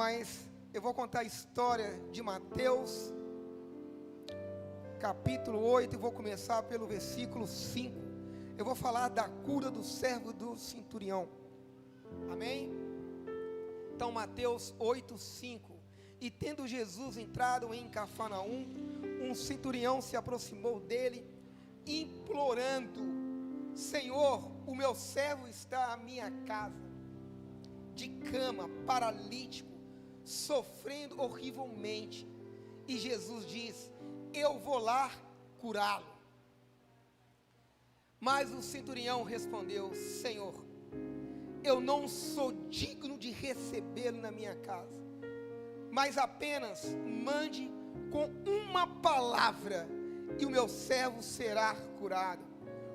mas eu vou contar a história de Mateus, capítulo 8, e vou começar pelo versículo 5. Eu vou falar da cura do servo do centurião. Amém? Então, Mateus 8, 5. E tendo Jesus entrado em Cafarnaum, um centurião se aproximou dele, implorando: Senhor, o meu servo está à minha casa, de cama, paralítico, sofrendo horrivelmente. E Jesus diz: eu vou lá curá-lo. Mas o centurião respondeu: Senhor, eu não sou digno de recebê-lo na minha casa, mas apenas mande com uma palavra e o meu servo será curado.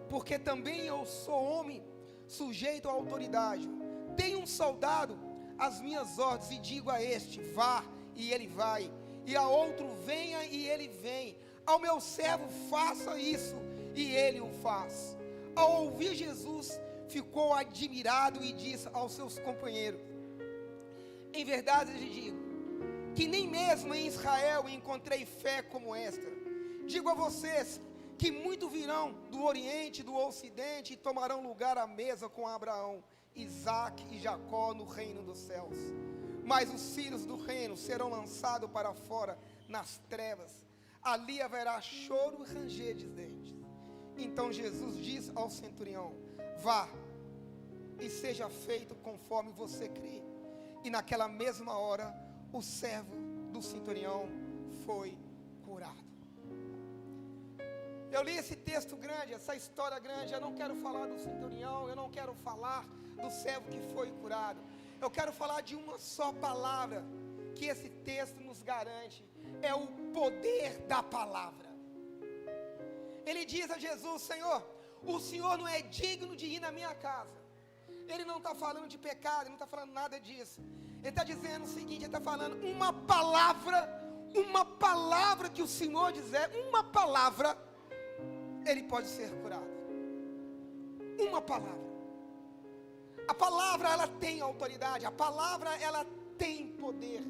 Porque também eu sou homem sujeito à autoridade. Tenho um soldado às minhas ordens, e digo a este: vá, e ele vai, e a outro: venha, e ele vem. Ao meu servo: faça isso, e ele o faz. Ao ouvir Jesus, ficou admirado e disse aos seus companheiros: em verdade lhes digo, que nem mesmo em Israel encontrei fé como esta. Digo a vocês que muitos virão do Oriente e do Ocidente e tomarão lugar à mesa com Abraão, Isaque e Jacó no reino dos céus. Mas os filhos do reino serão lançados para fora nas trevas. Ali haverá choro e ranger de dentes. Então Jesus disse ao centurião: vá, e seja feito conforme você crê. E naquela mesma hora, o servo do centurião foi curado. Eu li esse texto grande, essa história grande. Eu não quero falar do centurião, eu não quero falar do servo que foi curado. Eu quero falar de uma só palavra que esse texto nos garante: é o poder da palavra. Ele diz a Jesus: Senhor, o Senhor não é digno de ir na minha casa. Ele não está falando de pecado, ele não está falando nada disso. Ele está dizendo o seguinte: ele está falando uma palavra que o Senhor dizer, uma palavra, ele pode ser curado. Uma palavra. A palavra, ela tem autoridade, a palavra, ela tem poder.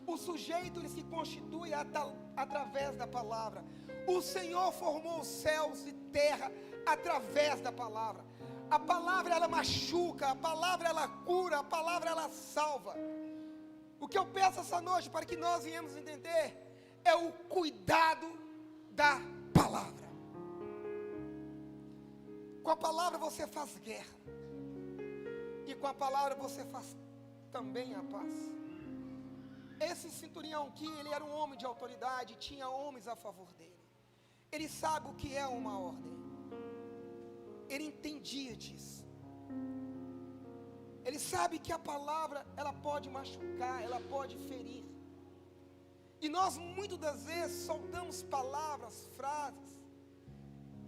O sujeito, ele se constitui através da palavra. O Senhor formou os céus e terra através da palavra. A palavra, ela machuca, a palavra, ela cura, a palavra, ela salva. O que eu peço essa noite, para que nós venhamos entender, é o cuidado da palavra. Com a palavra você faz guerra, e com a palavra você faz também a paz. Esse centurião aqui, ele era um homem de autoridade, tinha homens a favor dele. Ele sabe o que é uma ordem. Ele entendia disso. Ele sabe que a palavra, ela pode machucar, ela pode ferir. E nós muitas das vezes soltamos palavras, frases,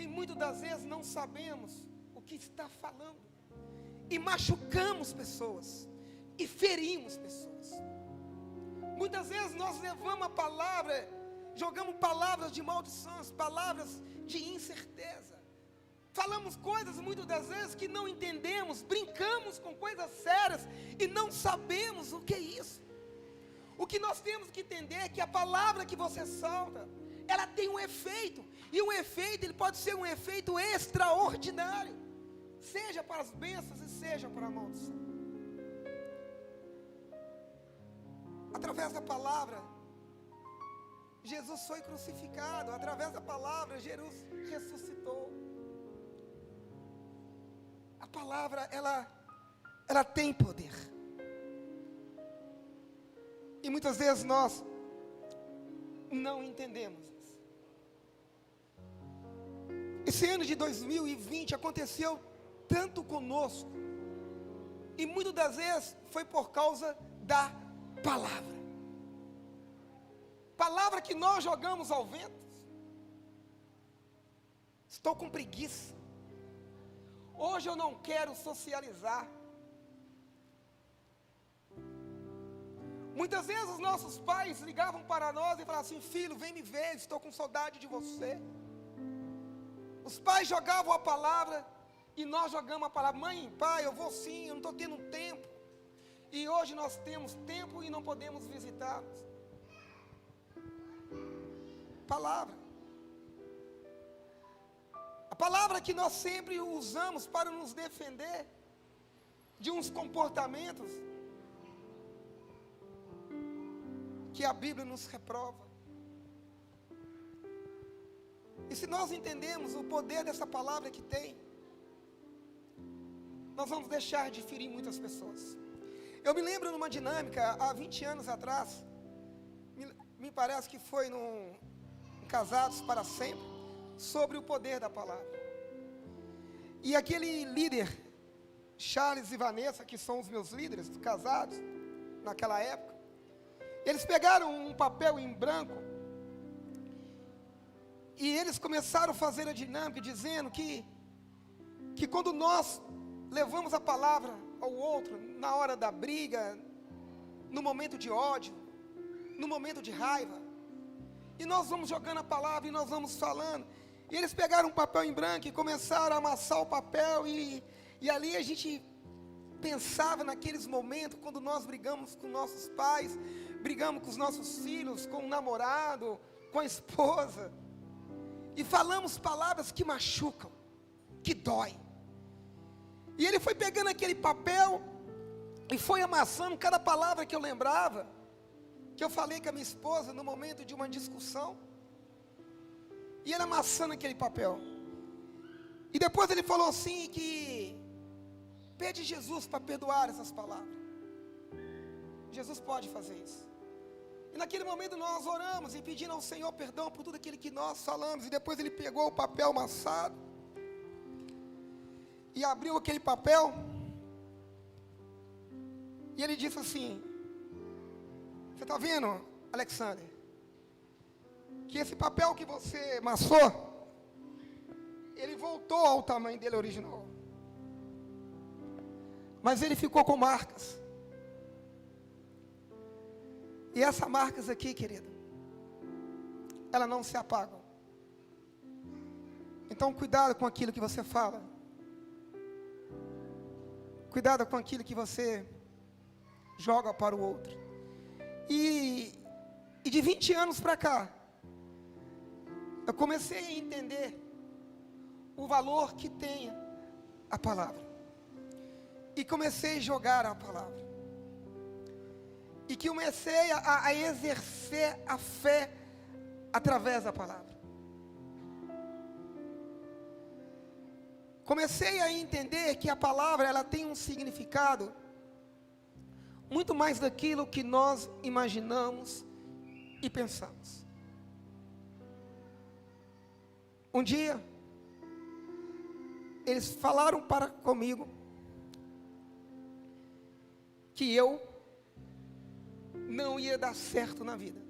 e muitas das vezes não sabemos o que está falando, e machucamos pessoas, e ferimos pessoas. Muitas vezes nós levamos a palavra, jogamos palavras de maldições, palavras de incerteza. Falamos coisas muitas das vezes que não entendemos, brincamos com coisas sérias e não sabemos o que é isso. O que nós temos que entender é que a palavra que você solta, ela tem um efeito, e um efeito, ele pode ser um efeito extraordinário, seja para as bênçãos e seja para a maldição. Através da palavra, Jesus foi crucificado. Através da palavra, Jesus ressuscitou. A palavra, ela tem poder. E muitas vezes nós não entendemos isso. Esse ano de 2020 aconteceu tanto conosco, e muitas das vezes foi por causa da palavra. Palavra que nós jogamos ao vento. Estou com preguiça. Hoje eu não quero socializar. Muitas vezes os nossos pais ligavam para nós e falavam assim: filho, vem me ver, estou com saudade de você. Os pais jogavam a palavra e nós jogamos a palavra: mãe, pai, eu vou sim, eu não estou tendo tempo. E hoje nós temos tempo e não podemos visitá-los. Palavra. A palavra que nós sempre usamos para nos defender de uns comportamentos que a Bíblia nos reprova. E se nós entendemos o poder dessa palavra que tem, nós vamos deixar de ferir muitas pessoas. Eu me lembro numa dinâmica, há 20 anos atrás, me parece que foi num Casados para Sempre, sobre o poder da palavra. E aquele líder, Charles e Vanessa, que são os meus líderes casados, naquela época, eles pegaram um papel em branco, e eles começaram a fazer a dinâmica, dizendo que quando nós levamos a palavra ao outro, na hora da briga, no momento de ódio, no momento de raiva, e nós vamos jogando a palavra e nós vamos falando, e eles pegaram um papel em branco e começaram a amassar o papel, e ali a gente pensava naqueles momentos, quando nós brigamos com nossos pais, brigamos com os nossos filhos, com o namorado, com a esposa, e falamos palavras que machucam, que dói. E ele foi pegando aquele papel e foi amassando cada palavra que eu lembrava, que eu falei com a minha esposa no momento de uma discussão. E ele amassando aquele papel. E depois ele falou assim que pede Jesus para perdoar essas palavras. Jesus pode fazer isso. E naquele momento nós oramos e pedindo ao Senhor perdão por tudo aquilo que nós falamos. E depois ele pegou o papel amassado e abriu aquele papel, e ele disse assim: você está vendo, Alexander, que esse papel que você amassou, ele voltou ao tamanho dele original, mas ele ficou com marcas. E essas marcas aqui, querido, elas não se apagam. Então cuidado com aquilo que você fala. Cuidado com aquilo que você joga para o outro. E de 20 anos para cá, eu comecei a entender o valor que tem a palavra. E comecei a jogar a palavra. E que comecei a exercer a fé através da palavra. Comecei a entender que a palavra, ela tem um significado muito mais daquilo que nós imaginamos e pensamos. Um dia, eles falaram comigo que eu não ia dar certo na vida,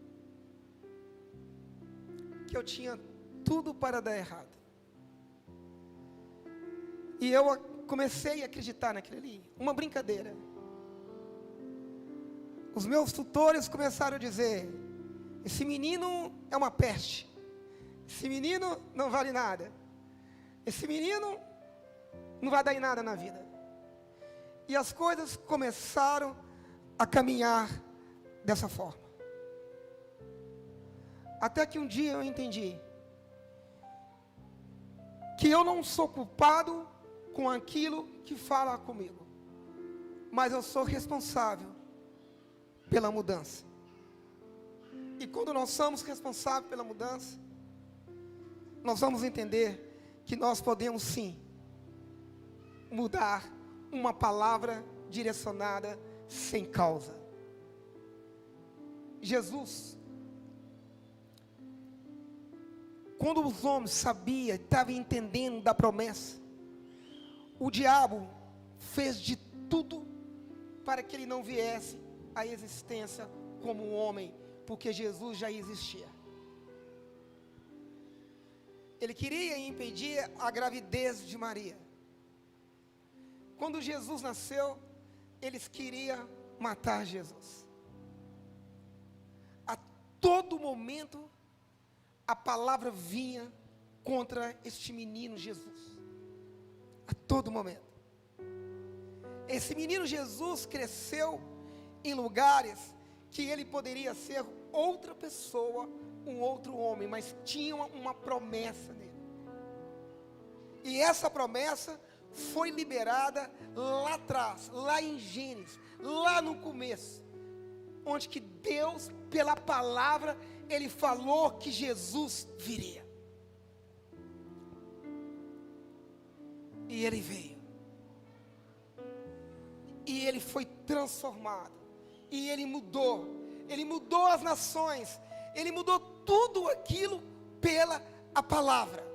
que eu tinha tudo para dar errado. E eu comecei a acreditar naquilo ali, uma brincadeira. Os meus tutores começaram a dizer: esse menino é uma peste, esse menino não vale nada, esse menino não vai dar em nada na vida. E as coisas começaram a caminhar dessa forma. Até que um dia eu entendi que eu não sou culpado com aquilo que fala comigo, mas eu sou responsável pela mudança. E quando nós somos responsáveis pela mudança, nós vamos entender que nós podemos sim mudar uma palavra direcionada sem causa. Jesus, quando os homens sabiam, estavam entendendo da promessa, o diabo fez de tudo para que ele não viesse à existência como um homem, porque Jesus já existia. Ele queria impedir a gravidez de Maria. Quando Jesus nasceu, eles queriam matar Jesus. A todo momento, a palavra vinha contra este menino Jesus. A todo momento. Esse menino Jesus cresceu em lugares que ele poderia ser outra pessoa, um outro homem, mas tinha uma promessa nele. E essa promessa foi liberada lá atrás, lá em Gênesis, lá no começo, onde que Deus, pela palavra, Ele falou que Jesus viria. E Ele veio. E Ele foi transformado. E Ele mudou. Ele mudou as nações. Ele mudou tudo aquilo pela a palavra.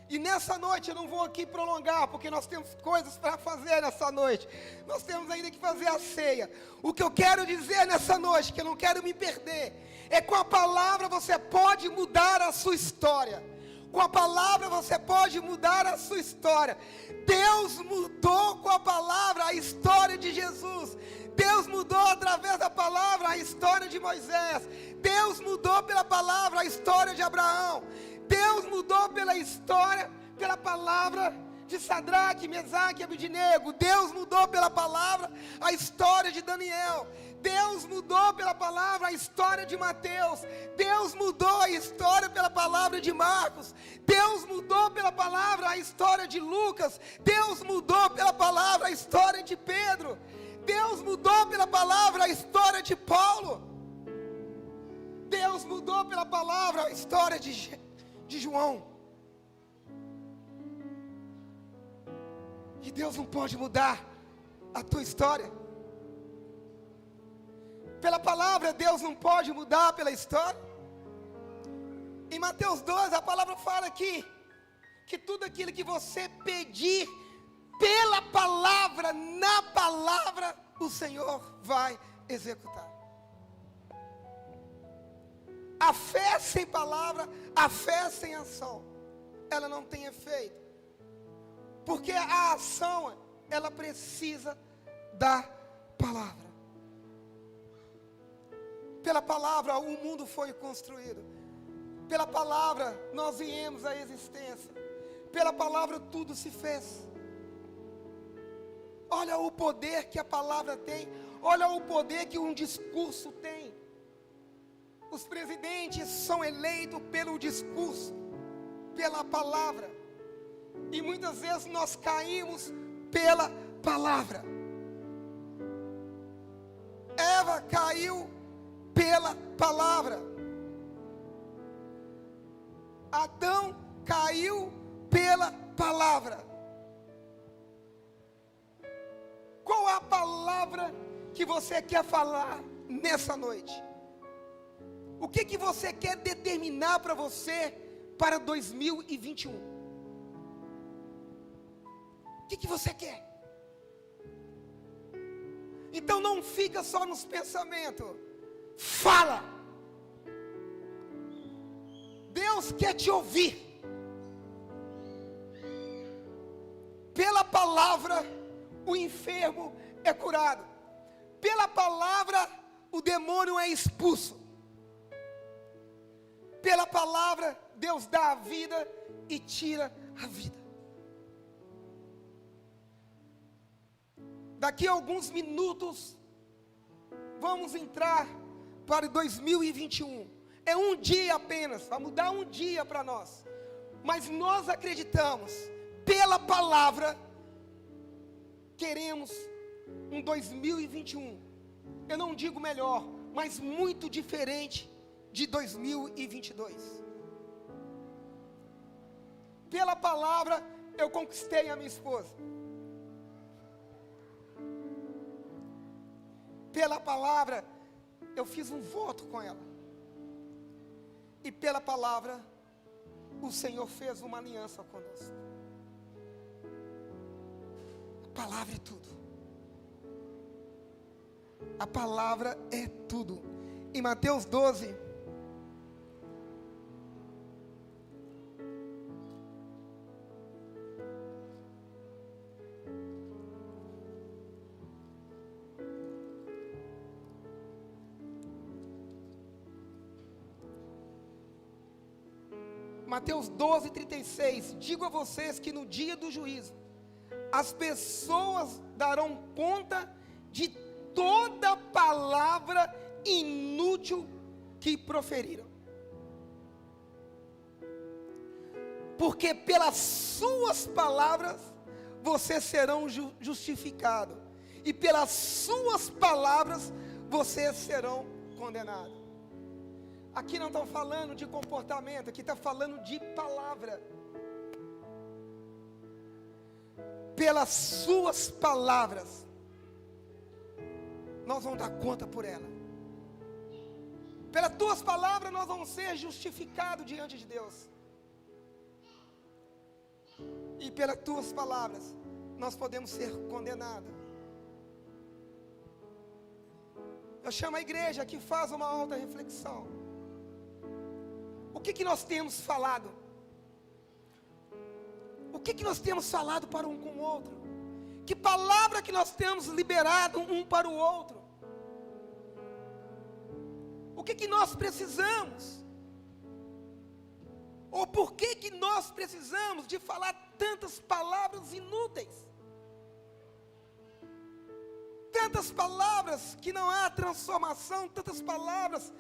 E nessa noite eu não vou aqui prolongar, porque nós temos coisas para fazer nessa noite. Nós temos ainda que fazer a ceia. O que eu quero dizer nessa noite, que eu não quero me perder, é com a palavra você pode mudar a sua história. Com a palavra você pode mudar a sua história. Deus mudou com a palavra a história de Jesus. Deus mudou através da palavra a história de Moisés. Deus mudou pela palavra a história de Abraão. Deus mudou pela história, pela palavra de Sadraque, Mesaque e Abednego. Deus mudou pela palavra a história de Daniel. Deus mudou pela palavra a história de Mateus. Deus mudou a história pela palavra de Marcos. Deus mudou pela palavra a história de Lucas. Deus mudou pela palavra a história de Pedro. Deus mudou pela palavra a história de Paulo. Deus mudou pela palavra a história de João. E Deus não pode mudar a tua história. Pela palavra, Deus não pode mudar pela história. Em Mateus 12, a palavra fala aqui, que tudo aquilo que você pedir, pela palavra, na palavra, o Senhor vai executar. A fé sem palavra, a fé sem ação, ela não tem efeito. Porque a ação, ela precisa da palavra. Pela palavra o mundo foi construído. Pela palavra nós viemos à existência. Pela palavra tudo se fez. Olha o poder que a palavra tem. Olha o poder que um discurso tem. Os presidentes são eleitos pelo discurso, pela palavra. E muitas vezes nós caímos pela palavra. Eva caiu pela palavra. Adão caiu pela palavra. Qual a palavra que você quer falar nessa noite? O que você quer determinar para você para 2021? O que você quer? Então não fica só nos pensamentos. Fala. Deus quer te ouvir. Pela palavra o enfermo é curado. Pela palavra o demônio é expulso. Pela palavra Deus dá a vida e tira a vida. Daqui a alguns minutos vamos entrar para 2021. É um dia apenas, vai mudar um dia para nós. Mas nós acreditamos, pela palavra, queremos um 2021. Eu não digo melhor, mas muito diferente de 2022. Pela palavra, eu conquistei a minha esposa. Pela palavra, eu fiz um voto com ela. E pela palavra, o Senhor fez uma aliança conosco. A palavra é tudo. A palavra é tudo. Em Mateus 12, Mateus 12, 36, digo a vocês que no dia do juízo, as pessoas darão conta de toda palavra inútil que proferiram. Porque pelas suas palavras vocês serão justificados, e pelas suas palavras vocês serão condenados. Aqui não está falando de comportamento, aqui está falando de palavra. Pelas suas palavras nós vamos dar conta por ela. Pelas tuas palavras nós vamos ser justificados diante de Deus. E pelas tuas palavras nós podemos ser condenados. Eu chamo a igreja que faz uma alta reflexão. O que nós temos falado? O que nós temos falado para um com o outro? Que palavra que nós temos liberado um para o outro? O que nós precisamos? Ou por que nós precisamos de falar tantas palavras inúteis? Tantas palavras que não há transformação, tantas palavras,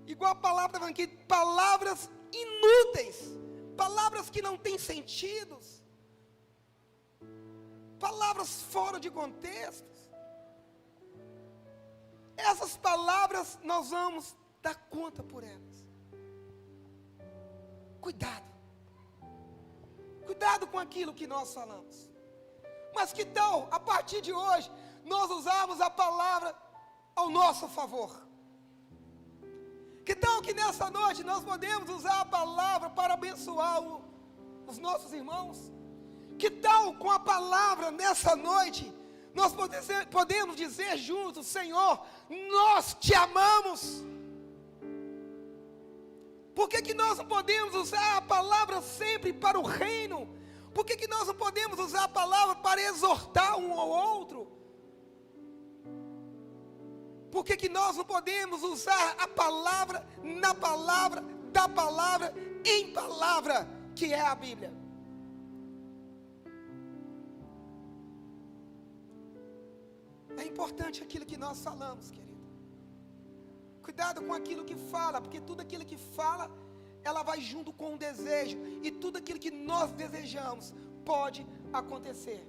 igual a palavra falando aqui, palavras inúteis, palavras que não têm sentidos, palavras fora de contextos. Essas palavras nós vamos dar conta por elas. Cuidado. Cuidado com aquilo que nós falamos. Mas que tal, a partir de hoje, nós usarmos a palavra ao nosso favor? Que tal que nessa noite nós podemos usar a palavra para abençoar os nossos irmãos? Que tal com a palavra nessa noite nós podemos dizer juntos: Senhor, nós te amamos? Por que nós não podemos usar a palavra sempre para o reino? Por que nós não podemos usar a palavra para exortar um ao outro? Por que nós não podemos usar a palavra na palavra, da palavra em palavra, que é a Bíblia? É importante aquilo que nós falamos, querido. Cuidado com aquilo que fala, porque tudo aquilo que fala, ela vai junto com o desejo, e tudo aquilo que nós desejamos pode acontecer,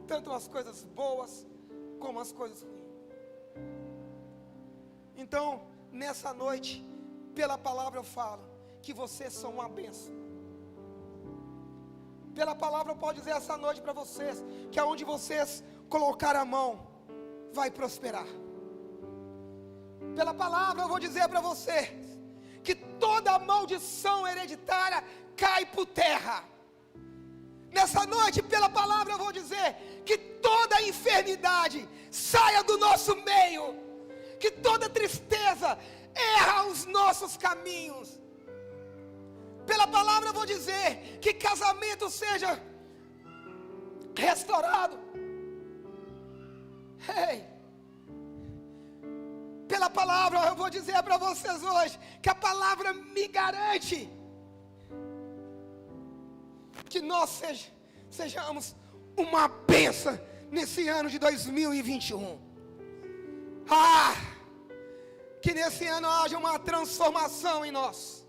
tanto as coisas boas como as coisas ruins. Então, nessa noite, pela palavra eu falo que vocês são uma bênção. Pela palavra eu posso dizer essa noite para vocês que aonde vocês colocar a mão, vai prosperar. Pela palavra eu vou dizer para vocês que toda maldição hereditária cai por terra. Nessa noite, pela palavra eu vou dizer que toda enfermidade saia do nosso meio, que toda tristeza erra os nossos caminhos. Pela palavra eu vou dizer que casamento seja restaurado. Pela palavra eu vou dizer para vocês hoje que a palavra me garante que nós sejamos uma bênção nesse ano de 2021. Que nesse ano haja uma transformação em nós.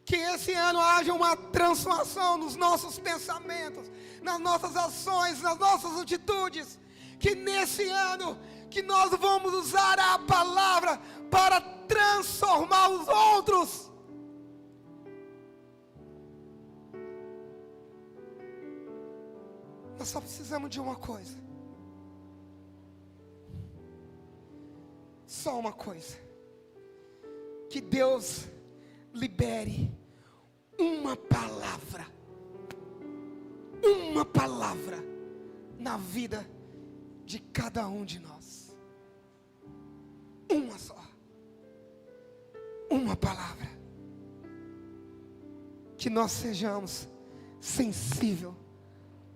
Que esse ano haja uma transformação nos nossos pensamentos, nas nossas ações, nas nossas atitudes. Que nesse ano, que nós vamos usar a palavra para transformar os outros. Nós só precisamos de uma coisa. Só uma coisa. Que Deus libere uma palavra na vida de cada um de nós. Uma só. Uma palavra. Que nós sejamos sensíveis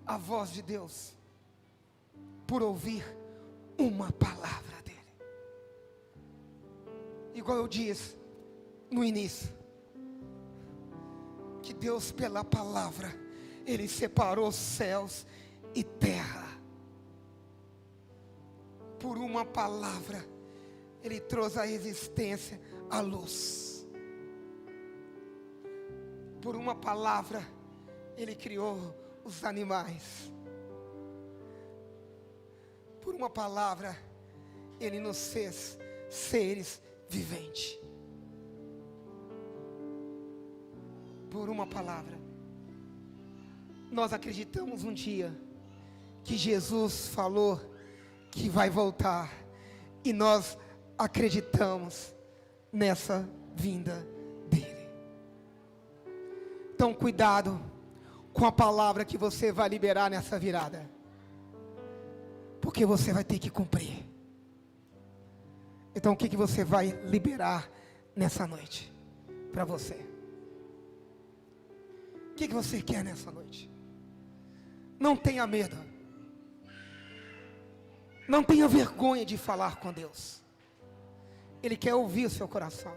à voz de Deus por ouvir uma palavra dele. Igual eu disse no início, que Deus pela palavra, Ele separou céus e terra. Por uma palavra, Ele trouxe à existência a luz. Por uma palavra, Ele criou os animais. Por uma palavra, Ele nos fez seres viventes. Por uma palavra. Nós acreditamos um dia que Jesus falou que vai voltar, e nós acreditamos nessa vinda dele. Então cuidado com a palavra que você vai liberar nessa virada, porque você vai ter que cumprir. Então o que você vai liberar nessa noite para você? O que você quer nessa noite? Não tenha medo. Não tenha vergonha de falar com Deus. Ele quer ouvir o seu coração.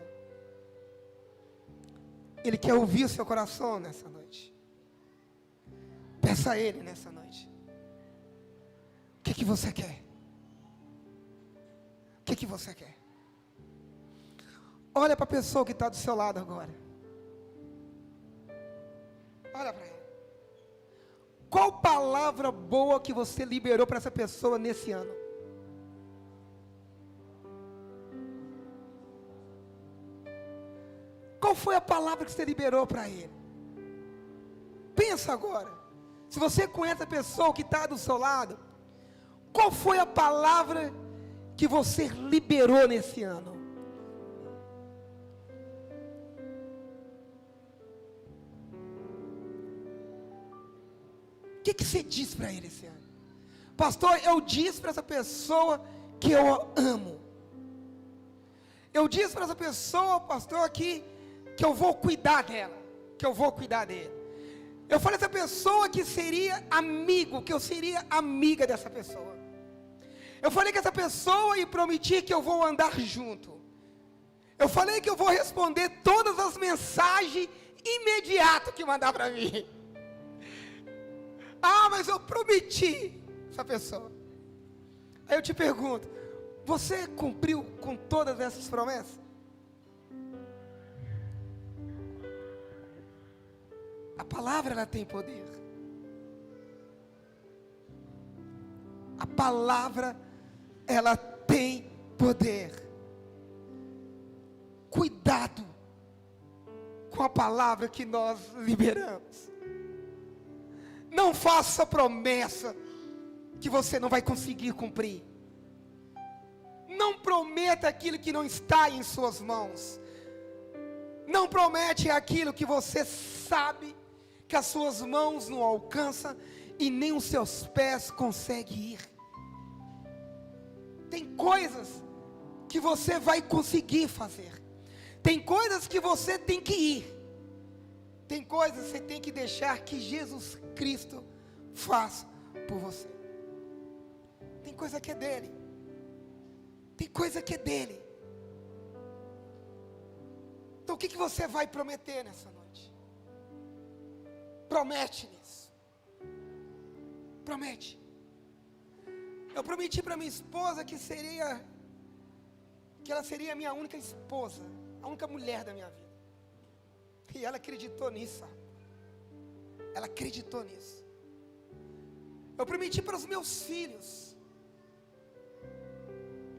Ele quer ouvir o seu coração nessa noite. Peça a Ele nessa noite. O que você quer? O que você quer? Olha para a pessoa que está do seu lado agora. Olha para ela. Qual palavra boa que você liberou para essa pessoa nesse ano? Qual foi a palavra que você liberou para ele? Pensa agora. Se você conhece a pessoa que está do seu lado, qual foi a palavra que você liberou nesse ano? O que você disse para ele esse ano? Pastor, eu disse para essa pessoa que eu amo. Eu disse para essa pessoa, pastor, que eu vou cuidar dela, que eu vou cuidar dele. Eu falei essa pessoa que seria amigo, que eu seria amiga dessa pessoa. Eu falei que essa pessoa e prometi que eu vou andar junto. Eu falei que eu vou responder todas as mensagens imediato que mandar para mim. Ah, mas eu prometi essa pessoa. Aí eu te pergunto, você cumpriu com todas essas promessas? A palavra, ela tem poder. A palavra, ela tem poder. Cuidado com a palavra que nós liberamos. Não faça promessa que você não vai conseguir cumprir. Não prometa aquilo que não está em suas mãos. Não promete aquilo que você sabe que as suas mãos não alcançam e nem os seus pés conseguem ir. Tem coisas que você vai conseguir fazer. Tem coisas que você tem que ir. Tem coisas que você tem que deixar que Jesus Cristo faça por você. Tem coisa que é dele. Tem coisa que é dele. Então o que você vai prometer nessa noite? Promete nisso. Promete. Eu prometi para minha esposa que ela seria a minha única esposa, a única mulher da minha vida. E ela acreditou nisso. Ela acreditou nisso. Eu prometi para os meus filhos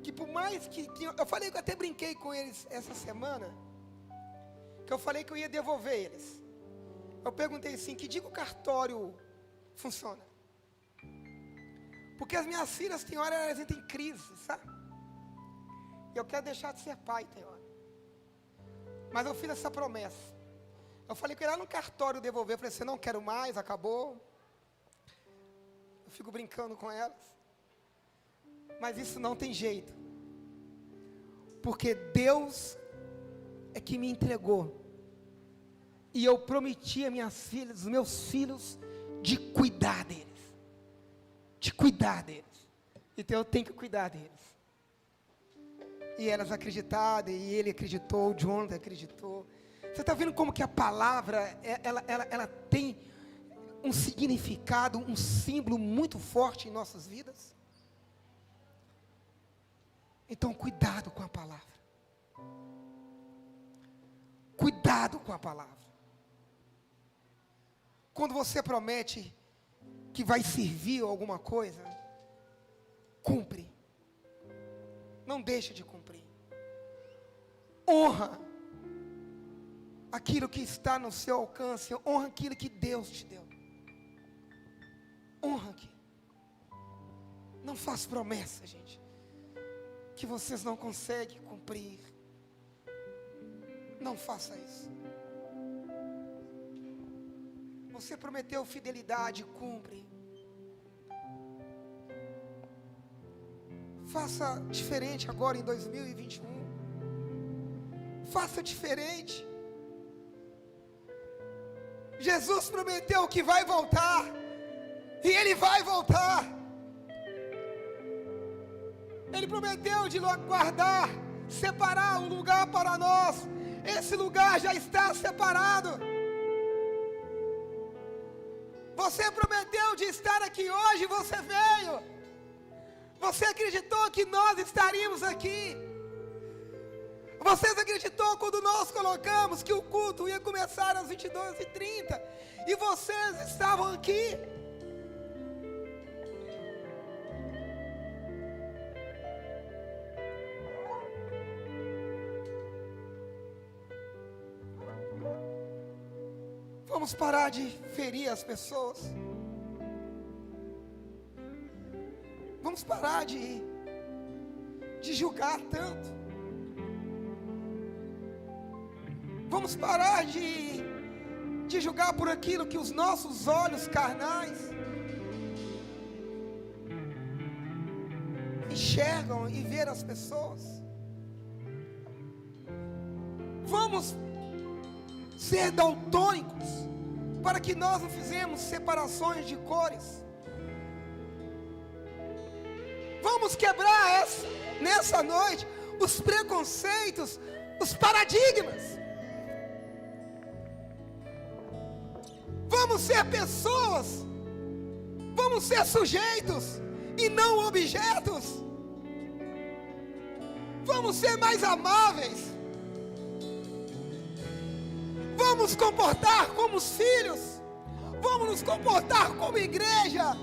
que por mais que eu falei, que eu até brinquei com eles essa semana, que eu falei que eu ia devolver eles. Eu perguntei assim, que dia que o cartório funciona? Porque as minhas filhas, tem hora, elas entram em crise, sabe? E eu quero deixar de ser pai, tem hora. Mas eu fiz essa promessa. Eu falei que eu ia lá no cartório devolver. Eu falei assim, não quero mais, acabou. Eu fico brincando com elas. Mas isso não tem jeito. Porque Deus é que me entregou. E eu prometi a minhas filhas, os meus filhos, de cuidar deles. De cuidar deles. Então eu tenho que cuidar deles. E elas acreditaram, e ele acreditou, o Jonathan acreditou. Você está vendo como que a palavra, ela tem um significado, um símbolo muito forte em nossas vidas. Então, cuidado com a palavra. Cuidado com a palavra. Quando você promete que vai servir alguma coisa, cumpre. Não deixe de cumprir. Honra aquilo que está no seu alcance. Honra aquilo que Deus te deu. Honra aquilo. Não faça promessa, gente, que vocês não conseguem cumprir. Não faça isso. Você prometeu fidelidade, cumpre. Faça diferente agora em 2021. Faça diferente. Jesus prometeu que vai voltar. E Ele vai voltar. Ele prometeu de guardar, separar um lugar para nós. Esse lugar já está separado. Você prometeu de estar aqui hoje, você veio. Você acreditou que nós estaríamos aqui. Vocês acreditou quando nós colocamos que o culto ia começar às 22h30. E vocês estavam aqui. Vamos parar de ferir as pessoas. Vamos parar de julgar tanto. Vamos parar de julgar por aquilo que os nossos olhos carnais enxergam e ver as pessoas. Vamos ser daltônicos, para que nós não fizemos separações de cores. Vamos quebrar nessa noite os preconceitos, os paradigmas. Vamos ser pessoas, vamos ser sujeitos e não objetos. Vamos ser mais amáveis. Vamos nos comportar como os filhos. Vamos nos comportar como igreja.